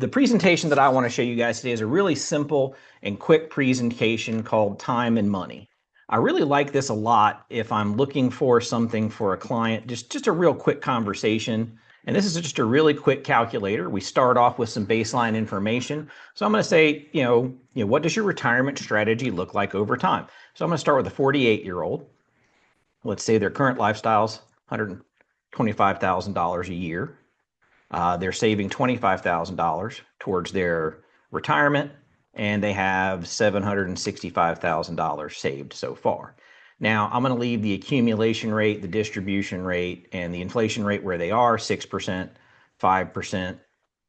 the presentation that I want to show you guys today is a really simple and quick presentation called Time and Money. I really like this a lot if I'm looking for something for a client, just a real quick conversation. And this is just a really quick calculator. We start off with some baseline information. So I'm going to say, what does your retirement strategy look like over time? So I'm going to start with a 48-year-old. Let's say their current lifestyle's $125,000 a year. They're saving $25,000 towards their retirement, and they have $765,000 saved so far. Now, I'm going to leave the accumulation rate, the distribution rate, and the inflation rate where they are, 6%, 5%,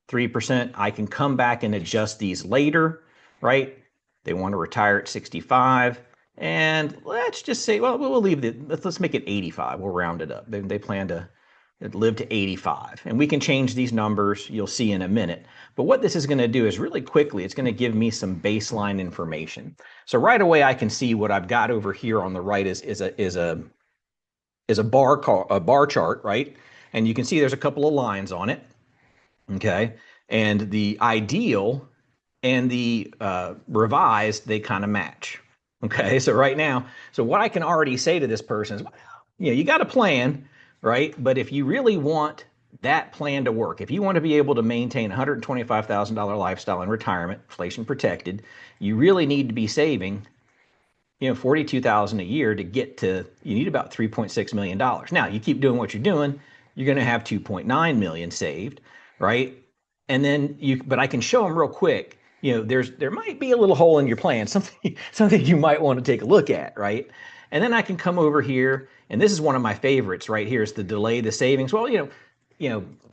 3%. I can come back and adjust these later, right? They want to retire at 65. And let's just say, well, we'll leave let's make it 85. We'll round it up. They plan to live to 85. And we can change these numbers, you'll see in a minute. But what this is going to do is really quickly, it's going to give me some baseline information. So right away, I can see what I've got over here on the right is a bar chart, right? And you can see there's a couple of lines on it, okay? And the ideal and the revised, they kind of match. Okay, so right now, so what I can already say to this person is, you got a plan, right? But if you really want that plan to work, if you want to be able to maintain a $125,000 lifestyle in retirement, inflation protected, you really need to be saving, $42,000 a year to get to, you need about $3.6 million. Now, you keep doing what you're doing, you're going to have $2.9 million saved, right? And then but I can show them real quick, there might be a little hole in your plan, something you might want to take a look at, right? And then I can come over here, and this is one of my favorites right here, is the delay the savings. Well,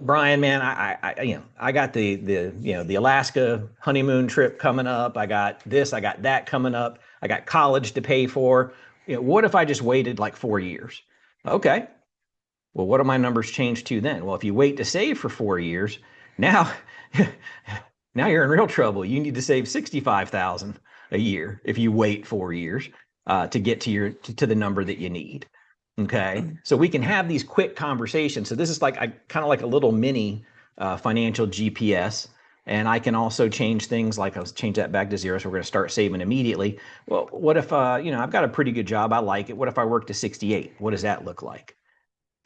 Brian, man, I got the Alaska honeymoon trip coming up. I got this, I got that coming up. I got college to pay for. What if I just waited like 4 years? Okay. Well, what do my numbers change to then? Well, if you wait to save for 4 years, now now you're in real trouble. You need to save $65,000 a year if you wait 4 years to get to the number that you need. Okay, so we can have these quick conversations. So this is kind of like a little mini financial GPS, and I can also change things like I'll change that back to 0. So we're going to start saving immediately. Well, what if I've got a pretty good job, I like it. What if I work to 68? What does that look like?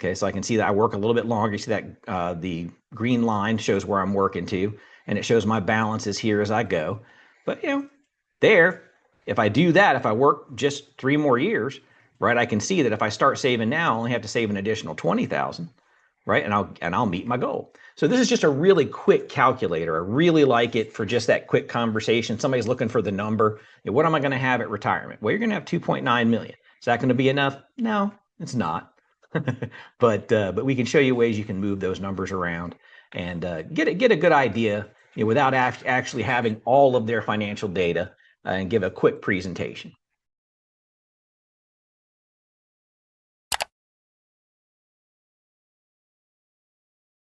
Okay, so I can see that I work a little bit longer. You see that the green line shows where I'm working to, and it shows my balances here as I go. But if I do that, if I work just 3 more years, right, I can see that if I start saving now, I only have to save an additional $20,000, right? And I'll meet my goal. So this is just a really quick calculator. I really like it for just that quick conversation. Somebody's looking for the number. What am I going to have at retirement? Well, you're going to have 2.9 million. Is that going to be enough? No, it's not. But we can show you ways you can move those numbers around and get a good idea, without actually having all of their financial data, and give a quick presentation.